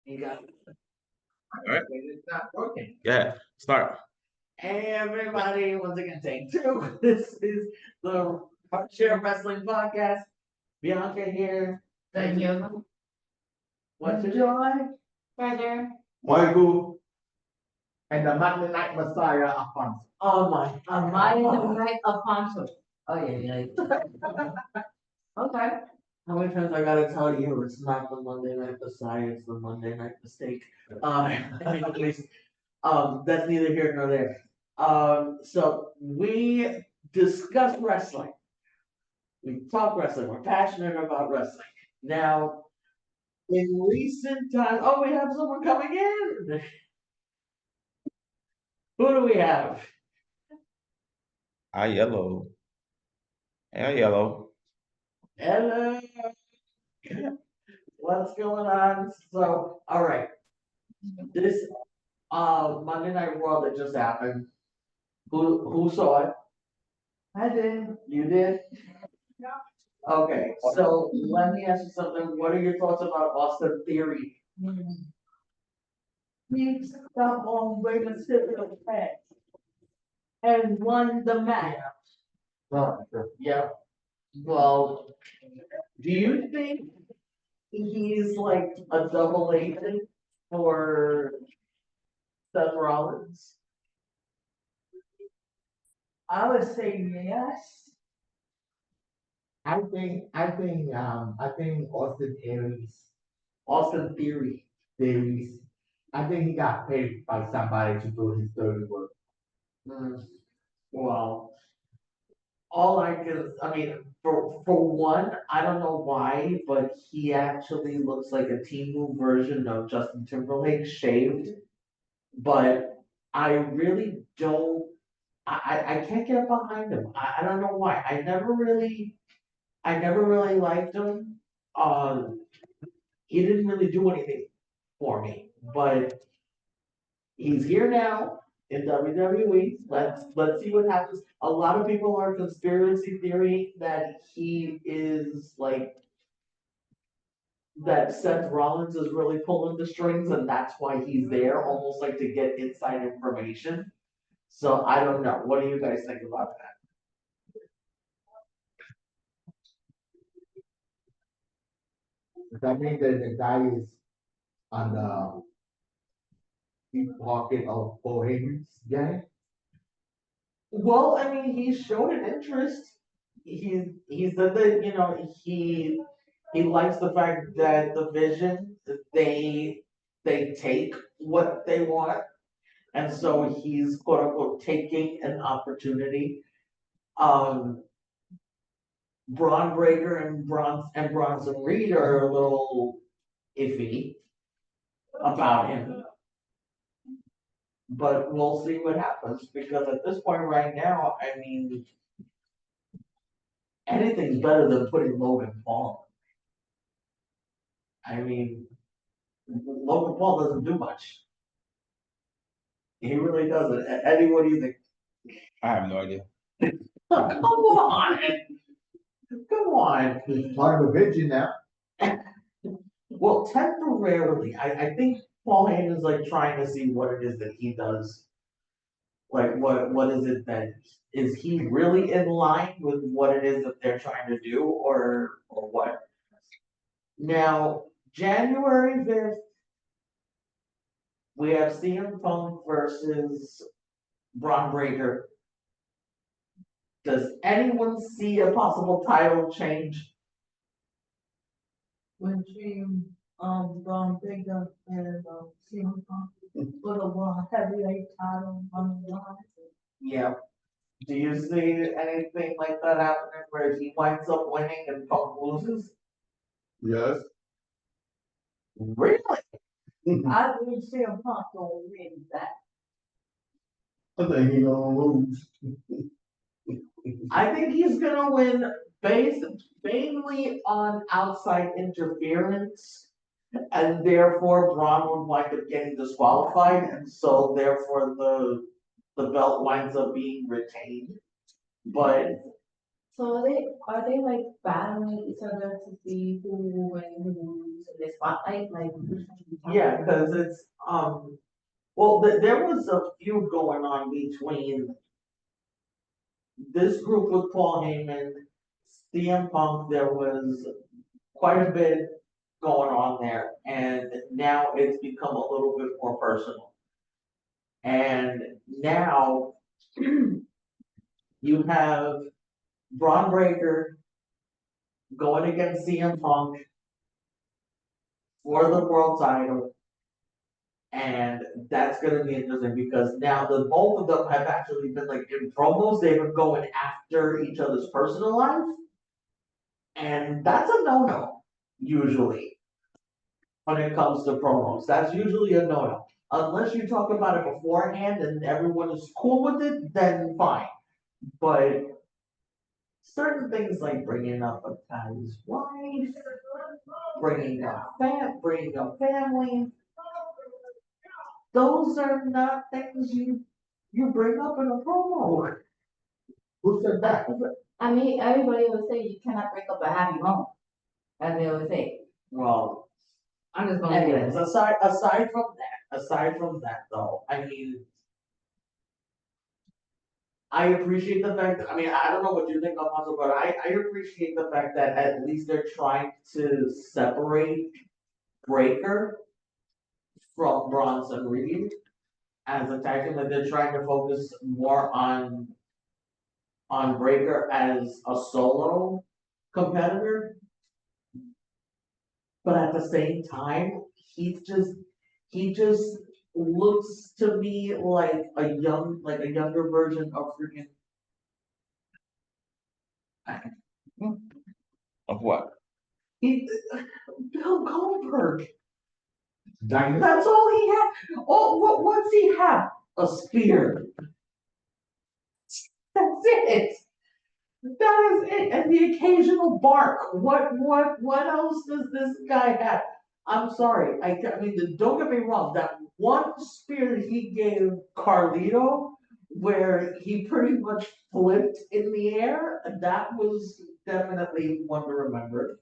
You got it. All right. It's not working. Yeah, start. Hey everybody, once again, take two. This is the HeartShare Wrestling Podcast. Bianca here. Daniela. What's your name? Najoy. Brother. Michael and the Monday Night Messiah Alfonso. Oh my. Amaya the Night Alfonso. Oh yeah, yeah. Okay. How many times I gotta tell you it's not the Monday Night Messiah, it's the Monday Night Mistake. Anyways, that's neither here nor there. So we discuss wrestling. We talk wrestling. We're passionate about wrestling. Now, in recent times, oh, we have someone coming in. Who do we have? Aiello. Hey, Aiello. Hello. What's going on? So, all right. This Monday Night Raw that just happened. Who saw it? I did. You did? Okay, so let me ask you something. What are your thoughts about Austin Theory? He stopped on Rey Mysterio's head and won the match. Yeah. Well, do you think he's like a double agent for Seth Rollins? I would say yes. I think Austin Austin Theory. Aries, I think he got paid by somebody to do his dirty work. Hmm. Well, all I can, I mean, for one, I don't know why, but he actually looks like a Temu version of Justin Timberlake shaved. But I really don't. I can't get behind him. I don't know why. I never really liked him. He didn't really do anything for me, but he's here now in WWE. Let's see what happens. A lot of people are conspiracy theory that he is like that Seth Rollins is really pulling the strings and that's why he's there, almost like to get inside information. So I don't know. What do you guys think about that? Does that mean that the guy is on the deep pocket of Paul Heyman's gang? Well, I mean, he showed an interest. He said that he likes the fact that the Vision they take what they want, and so he's quote unquote taking an opportunity. Um, Braun Breaker and Bronson Reed are a little iffy about him, but we'll see what happens because at this point right now, I mean, anything's better than putting Logan Paul. I mean, Logan Paul doesn't do much. He really doesn't. Eddie, what do you think? I have no idea. Oh, come on. Come on. He's part of the Vision now. Well, temporarily, I think Paul Heyman's like trying to see what it is that he does. Like, what is it that is he really in line with what it is that they're trying to do, or what? Now, January 5th, we have CM Punk versus Braun Breaker. Does anyone see a possible title change? Between Braun Breaker and CM Punk for the world heavyweight title on the line. Yeah. Do you see anything like that happening where he winds up winning and Punk loses? Yes. Really? I think CM Punk gonna win that. I think he's gonna lose. I think he's gonna win based mainly on outside interference, and therefore Braun would wind up getting disqualified, and so therefore the belt winds up being retained. But So are they like battling each other to see who will win, who will lose in the spotlight? Like, Yeah, because it's, well, there was a feud going on between this group with Paul Heyman, CM Punk. There was quite a bit going on there, and now it's become a little bit more personal. And now you have Braun Breaker going against CM Punk for the world title. And that's gonna be interesting because now the both of them have actually been like in promos, they've been going after each other's personal life. And that's a no-no, usually, when it comes to promos. That's usually a no-no. Unless you talk about it beforehand and everyone is cool with it, then fine. But certain things like bringing up a guy's wife, bringing up family, those are not things you bring up in a promo. Who said that? I mean, everybody will say you cannot break up a happy home, as they always say. Well, I'm just gonna anyways, say aside from that though, I mean, I appreciate the fact that, I mean, I don't know what you think, Alfonso, but I appreciate the fact that at least they're trying to separate Breaker from Bronson Reed as a tag team, that they're trying to focus more on Breaker as a solo competitor. But at the same time, he just looks to me like a younger version of freaking Of what? he, Bill Goldberg. Dynasty? That's all he had. Oh, what's he have? A spear. That's it. That is it. And the occasional bark. What else does this guy have? I'm sorry. I mean, don't get me wrong. That one spear he gave Carlito, where he pretty much flipped in the air, that was definitely one to remember.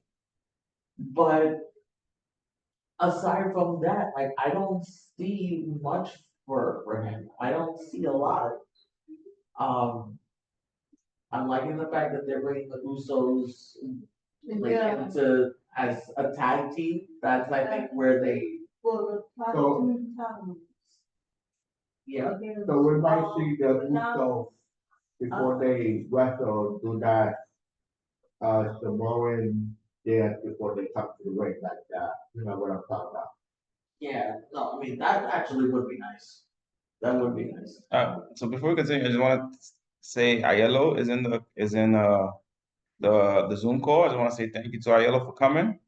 But aside from that, like, I don't see much for him. I don't see a lot. Um, I'm liking the fact that they're bringing the Usos like yeah. into as a tag team. That's I think where they Well, the So- times. yeah. So we might see the Usos before they wrestle do that Samoan dance before they come to the ring like that. You know what I'm talking about? Yeah, no, I mean that actually would be nice. That would be nice. So before we continue, I just want to say Aiello is in the Zoom call. I just want to say thank you to Aiello for coming.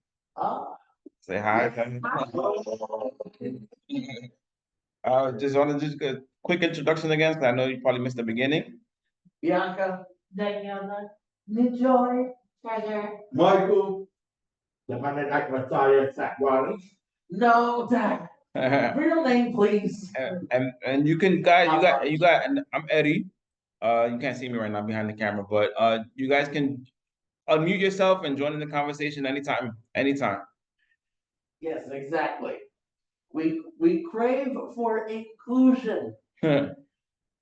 Say hi. Just want to just a quick introduction again, because I know you probably missed the beginning. Bianca, Daniela, Najoy, Treasure. Michael, the man that like Messiah Sat Wallace. no, Dad. Real name, please. and you can and I'm Eddie. You can't see me right now behind the camera, but you guys can unmute yourself and join in the conversation anytime. Yes, exactly. We crave for inclusion.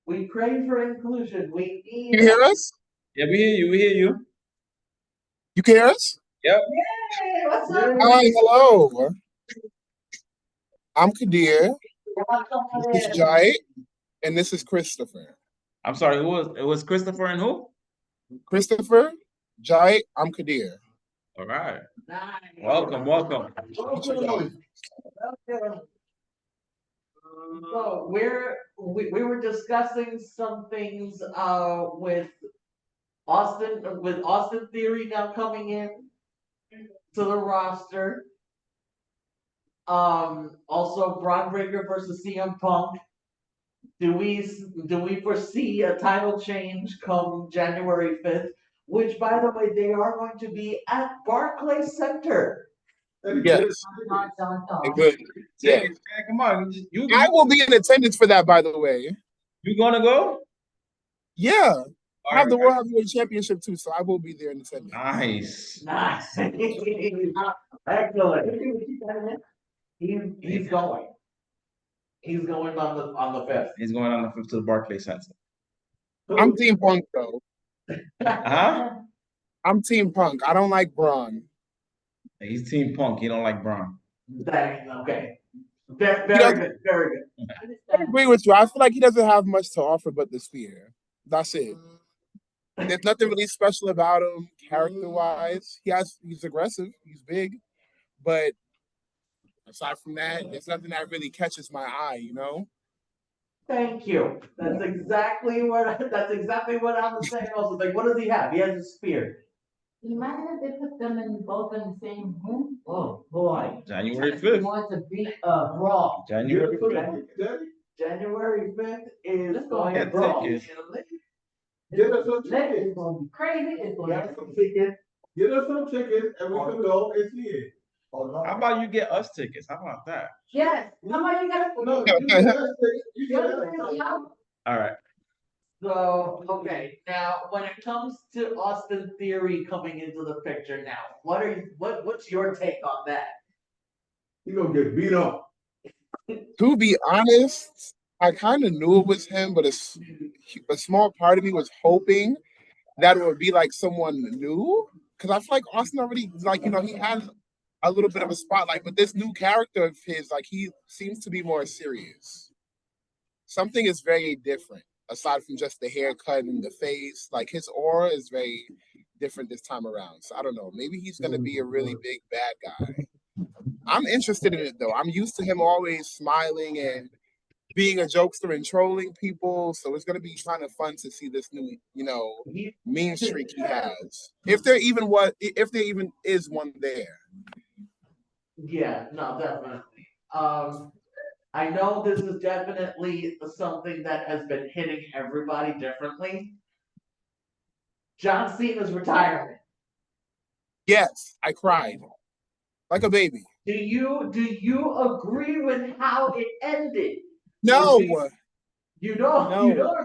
We crave for inclusion. We need. You hear us? Yeah, we hear you. You can hear us? Yep. Hey, what's up? Hi, hello. I'm Kadir. This is Jai, and this is Christopher. I'm sorry, it was Christopher and who? Christopher, Jai, I'm Kadir. All right. Nice. Welcome. So we were discussing some things with Austin Theory now coming in to the roster. Also Braun Breaker versus CM Punk. Do we foresee a title change come January 5th? Which, by the way, they are going to be at Barclays Center. Yes. Good. Yeah. Yeah. Come on. I will be in attendance for that, by the way. You gonna go? Yeah. I have the World Heavyweight Championship too, so I will be there in attendance. Nice. Nice. Excellent. He's going. He's going on the 5th. He's going on the 5th to the Barclays Center. I'm Team Punk though. Huh? I'm Team Punk. I don't like Braun. He's Team Punk. He don't like Braun. Okay. Very good. Very good. I agree with you. I feel like he doesn't have much to offer but the spear. That's it. There's nothing really special about him character-wise. He's aggressive. He's big. But aside from that, there's nothing that really catches my eye, you know? Thank you. That's exactly what I was saying also. Like, what does he have? He has a spear. Imagine if they put them both in the same room. Oh, boy. January He 5th. wants to beat Brawl. January 5th. January 5th is going Get to Brawl. tickets. Get us some It's tickets. gonna be crazy. It's gonna Get some tickets. Get us some tickets and we can go and see it. How about you get us tickets? How about that? Yes. How about you guys? No, you get us tickets. You get us tickets. All right. So, okay, now when it comes to Austin Theory coming into the picture now, what's your take on that? He gonna get beat up. To be honest, I kind of knew it was him, but a small part of me was hoping that it would be like someone new. Because I feel like Austin already, like, you know, he had a little bit of a spotlight, but this new character of his, like, he seems to be more serious. Something is very different, aside from just the haircut and the face. Like, his aura is very different this time around. So I don't know. Maybe he's going to be a really big bad guy. I'm interested in it, though. I'm used to him always smiling and being a jokester and trolling people. So it's going to be kind of fun to see this new, you know, mean streak he has. If there even is one there. Yeah, no, definitely. I know this is definitely something that has been hitting everybody differently. John Cena's retirement. Yes, I cried like a baby. Do you agree with how it ended? No. You don't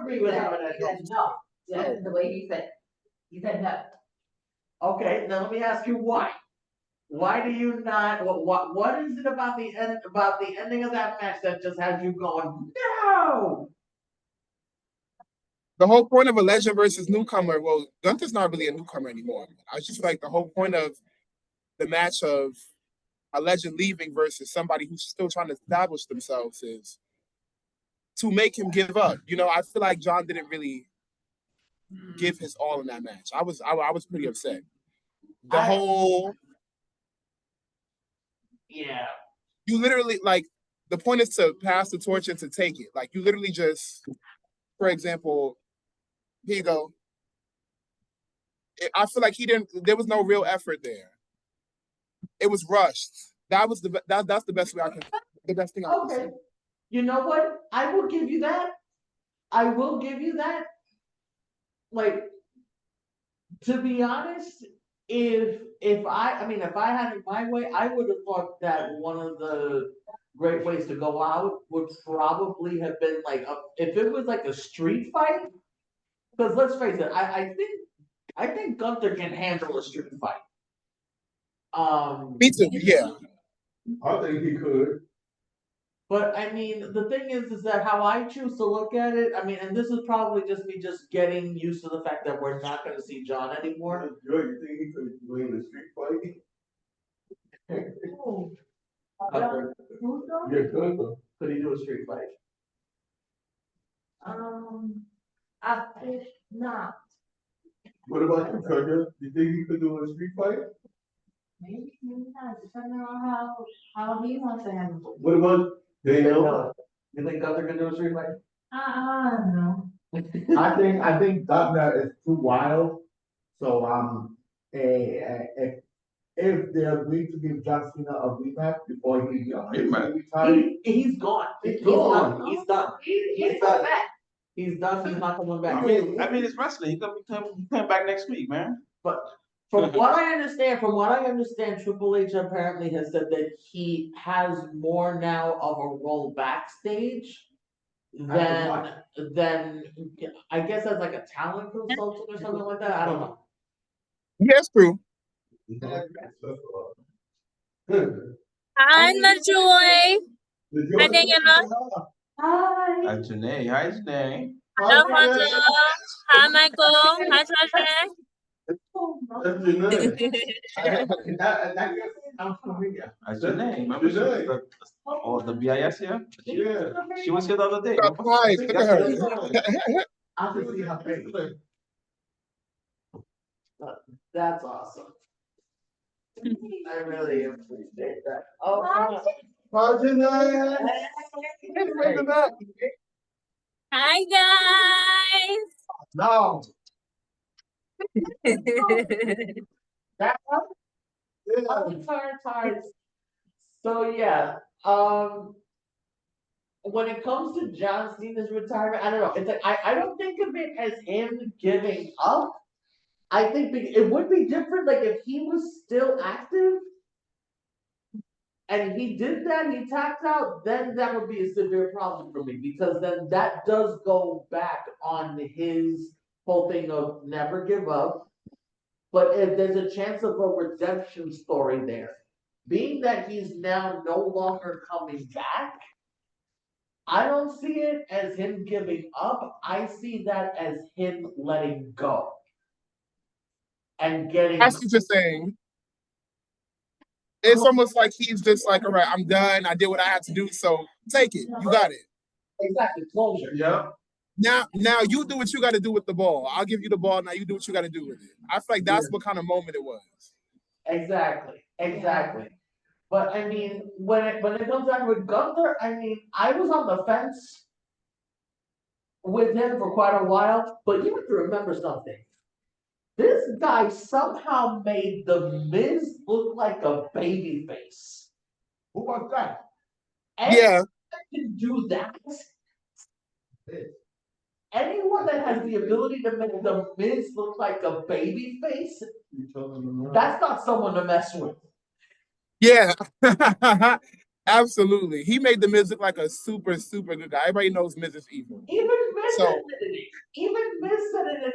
agree with how it He ended. said no. That's the way he said. He said no. Okay, now let me ask you why. Why do you not? What is it about the ending of that match that just has you going no? The whole point of a legend versus newcomer, well, Gunther's not really a newcomer anymore. I just feel like the whole point of the match of a legend leaving versus somebody who's still trying to establish themselves is to make him give up. You know, I feel like John didn't really give his all in that match. I was pretty upset. Yeah. You literally, like, the point is to pass the torch and to take it. Like, you literally just, for example, here you go. I feel like there was no real effort there. It was rushed. That's the best thing I can say. You know what? I will give you that. Like, to be honest, if I had it my way, I would have thought that one of the great ways to go out would probably have been like if it was like a street fight. Because let's face it, I think Gunther can handle a street fight. Me too. Yeah. I think he could. But I mean, the thing is that how I choose to look at it. I mean, and this is probably just me just getting used to the fact that we're not going to see John anymore. You think he could win the street fight? Yeah, Could he do a street fight? I think not. What about you, Tucker? You think he could do a street fight? Maybe not, depending on how he wants to handle it. What about Daniela? You think Gunther can do a street fight? I don't know. I think Gardner is too wild. So if they agree to give John Cena a rematch before he retires, He's gone. He's gone. He's done. He's done. He's done. He's not coming back. I mean, it's wrestling. He come back next week, man. But from what I understand, Triple H apparently has said that he has more now of a role backstage then I guess as like a talent consultant or something like that. I don't know. Yes, true. Hi, Najoy. Hi, Daniela. Hi. Hi, Janae. Hi, Janae. Hi, Alfonso. Hi, Michael. Hi, Treasure. Hi, Janae. Remember the BIS here? Yeah. She was here the other day. Got quiet. Look at her. I can see her face. That's awesome. I really appreciate that. Oh, Hi, guys. No. Hard. So yeah, when it comes to John Cena's retirement, I don't know. It's like I don't think of it as him giving up. I think it would be different, like if he was still active and he did that, he tapped out, then that would be a severe problem for me because then that does go back on his whole thing of never give up. But if there's a chance of a redemption story there, being that he's now no longer coming back, I don't see it as him giving up. I see that as him letting go and getting. That's what you're saying. It's almost like he's just like, all right, I'm done. I did what I had to do, so take it. You got it. Exactly, closure. Yeah. Now you do what you got to do with the ball. I'll give you the ball. Now you do what you got to do with it. I feel like that's what kind of moment it was. Exactly. But I mean, when it comes down with Gunther, I mean, I was on the fence with him for quite a while, but you have to remember something. This guy somehow made the Miz look like a baby face. Who was that? Yeah. Can do that. Anyone that has the ability to make the Miz look like a baby face, that's not someone to mess with. Yeah. Absolutely. He made the Miz look like a super, super good guy. Everybody knows Miz is evil. Even Miz admitted it. Even Miz said it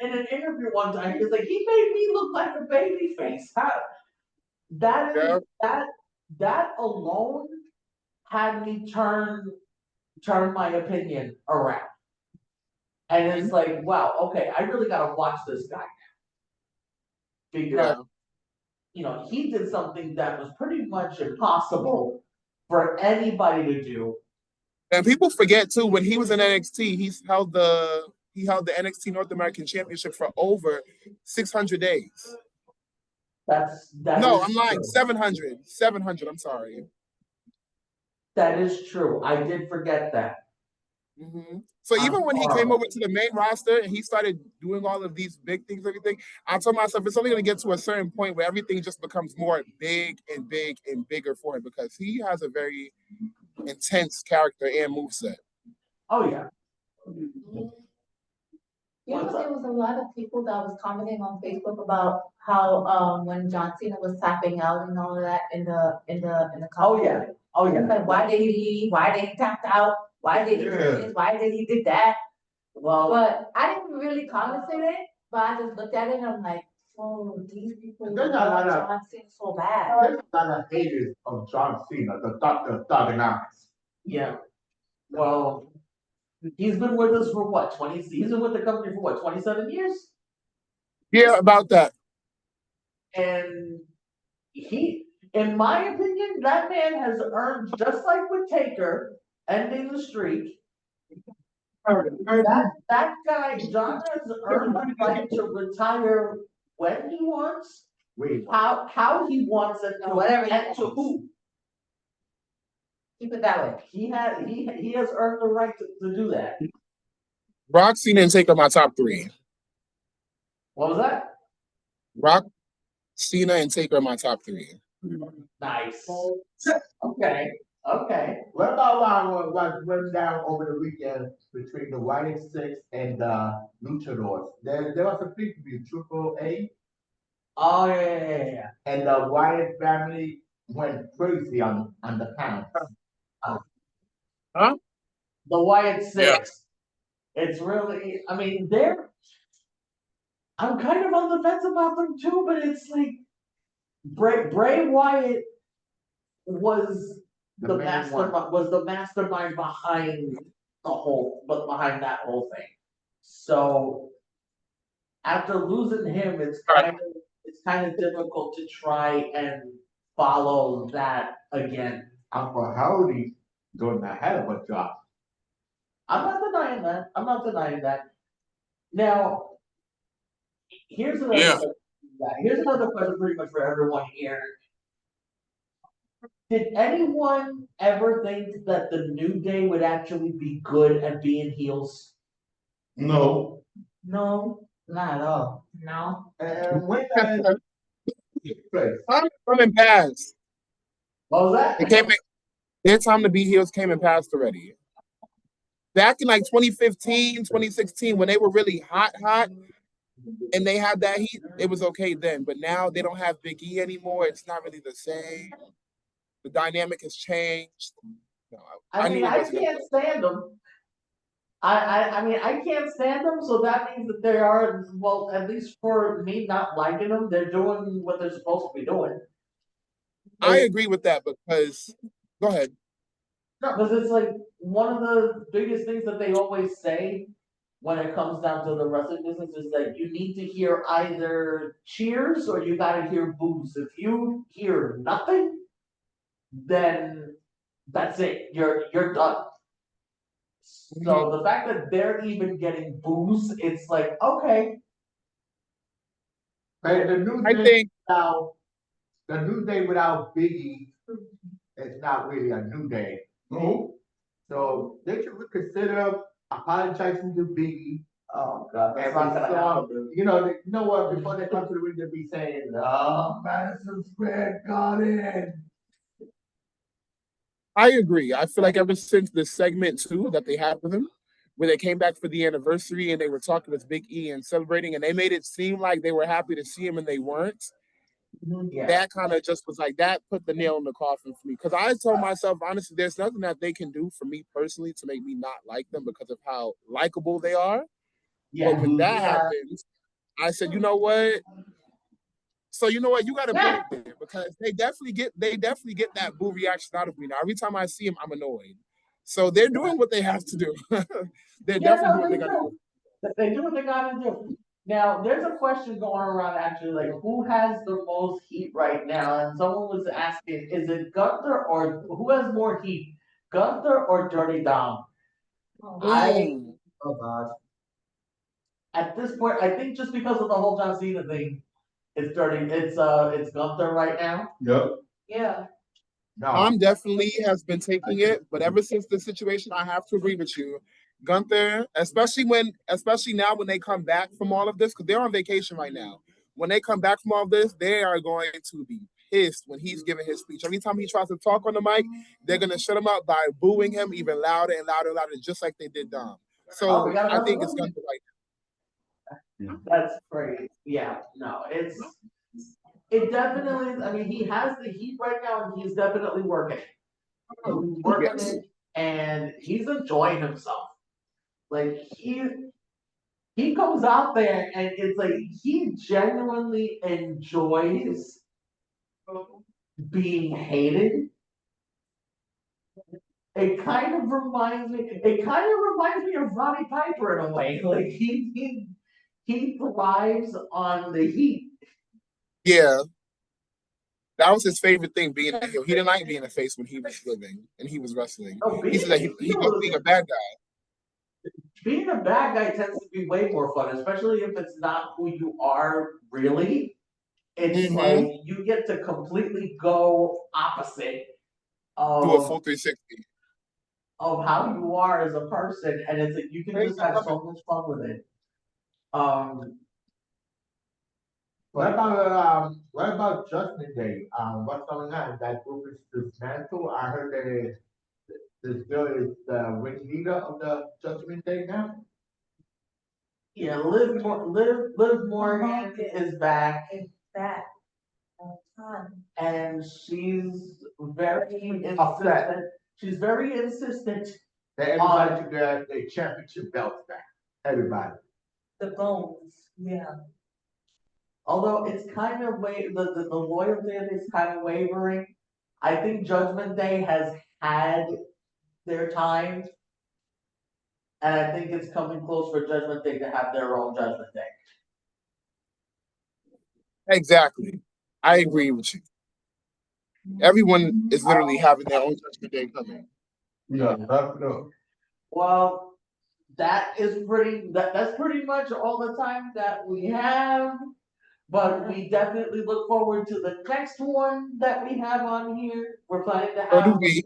in an interview one time. He was like, he made me look like a baby face. That alone had me turn my opinion around. And it's like, wow, okay, I really gotta watch this guy now. Because he did something that was pretty much impossible for anybody to do. And people forget too, when he was in NXT, he held the NXT North American Championship for over 600 days. I'm lying. 700. 700. I'm sorry. That is true. I did forget that. Mm-hmm. So even when he came over to the main roster and he started doing all of these big things, everything, I told myself it's only going to get to a certain point where everything just becomes more big and bigger for him because he has a very intense character and moveset. Oh yeah. You know, there was a lot of people that was commenting on Facebook about how when John Cena was tapping out and all of that in the comment. Oh yeah. Like, why did he leave? Why did he tap out? Why did he do this? Why did he did that? Well, but I didn't really comment on it, but I just looked at it and I'm like, oh, these people There's love a lot of- John Cena so bad. There's a lot of haters of John Cena, the Thugonomics. Yeah. Well, he's been with us for what, 20? He's been with the company for what, 27 years? Yeah, about that. And he, in my opinion, that man has earned, just like with Taker, ending the streak. That guy, John, has earned the right to retire when he wants, how he wants it, and to who. Keep it that way. He has earned the right to do that. Rock, Cena, and Taker my top 3. What was that? Rock, Cena, and Taker my top 3. Nice. Okay. What about what went down over the weekend between the Wyatt Six and the Luchadors? There was a big Triple A. Oh yeah. And the Wyatt family went crazy on the pounds. Huh? the Wyatt Six. It's really, I mean, I'm kind of on the fence about them too, but it's like Bray Wyatt was the mastermind behind behind that whole thing. So after losing him, it's kind of difficult to try and follow that again. Uncle Howdy doing a hell of a job. I'm not denying that. Now, here's another question pretty much for everyone here. Did anyone ever think that the New Day would actually be good at being heels? No. No, not at all. No. And when that place, Come and pass. What was that? It came. Their time to be heels came and passed already. Back in like 2015, 2016, when they were really hot, and they had that heat, it was okay then. But now they don't have Big E anymore. It's not really the same. The dynamic has changed. No, I can't stand them. I can't stand them, so that means that they are, well, at least for me not liking them, they're doing what they're supposed to be doing. I agree with that because, go ahead. No, because it's like one of the biggest things that they always say when it comes down to the wrestling business is that you need to hear either cheers or you gotta hear boos. If you hear nothing, then that's it. You're done. So the fact that they're even getting boos, it's like, okay. but the New Day without Biggie is not really a New Day. No. So they should reconsider apologizing to Biggie. Oh God, that's not gonna happen. You know what? Before they come to the ring, they'll be saying, Madison Square Garden. I agree. I feel like ever since the segment 2 that they had with him, where they came back for the anniversary and they were talking with Big E and celebrating, and they made it seem like they were happy to see him and they weren't. Yeah. That kind of just was like, that put the nail in the coffin for me. Because I told myself, honestly, there's nothing that they can do for me personally to make me not like them because of how likable they are. Yeah. But when that happens, I said, you know what? So you know what? You got to put it there because they definitely get that boo reaction out of me. Now every time I see them, I'm annoyed. So they're doing what they have to do. They're definitely doing what they got to do. They do what they gotta do. Now, there's a question going around actually, like, who has the most heat right now? And someone was asking, is it Gunther or who has more heat, Gunther or Dirty Dom? Oh God. At this point, I think just because of the whole John Cena thing, it's Gunther right now. Yep. Yeah. Tom definitely has been taking it, but ever since the situation, I have to agree with you. Gunther, especially now when they come back from all of this, because they're on vacation right now. When they come back from all of this, they are going to be pissed when he's giving his speech. Every time he tries to talk on the mic, they're going to shut him up by booing him even louder and louder and louder, just like they did Dom. So I think it's Gunther right now. That's great. Yeah, no, it definitely, I mean, he has the heat right now and he's definitely working. He's working it and he's enjoying himself. Like he comes out there and it's like he genuinely enjoys being hated. It kind of reminds me of Roddy Piper in a way. Like he thrives on the heat. Yeah. That was his favorite thing, being a heel. He didn't like being a face when he was living and he was wrestling. He said that he loved being a bad guy. Being a bad guy tends to be way more fun, especially if it's not who you are really. It's like you get to completely go opposite of do a full 360 of how you are as a person, and it's like you can just have so much fun with it. What about Judgment Day? What's going on? That group is dismantled. I heard that this girl is the ringleader of the Judgment Day now. Yeah, Liv Morgan is back. Back. And she's very insistent. She's very insistent That everybody should get their championship belts back. Everybody. The bones, yeah. Although it's kind of the loyalty is kind of wavering. I think Judgment Day has had their time. And I think it's coming close for Judgment Day to have their own Judgment Day. Exactly. I agree with you. Everyone is literally having their own Judgment Day coming. Yeah, wrap it up. Well, that's pretty much all the time that we have. But we definitely look forward to the next one that we have on here. We're planning to Or do have we?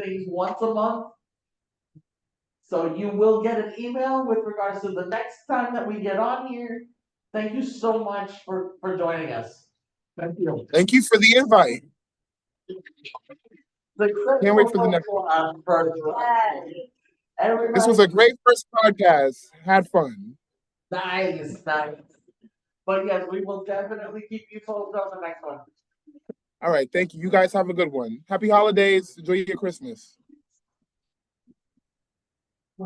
things once a month. So you will get an email with regards to the next time that we get on here. Thank you so much for joining us. Thank you. Thank you for the invite. Can't wait for the next one. This was a great first podcast. Had fun. Nice. But yes, we will definitely keep you posted on the next one. All right. Thank you. You guys have a good one. Happy holidays. Enjoy your Christmas.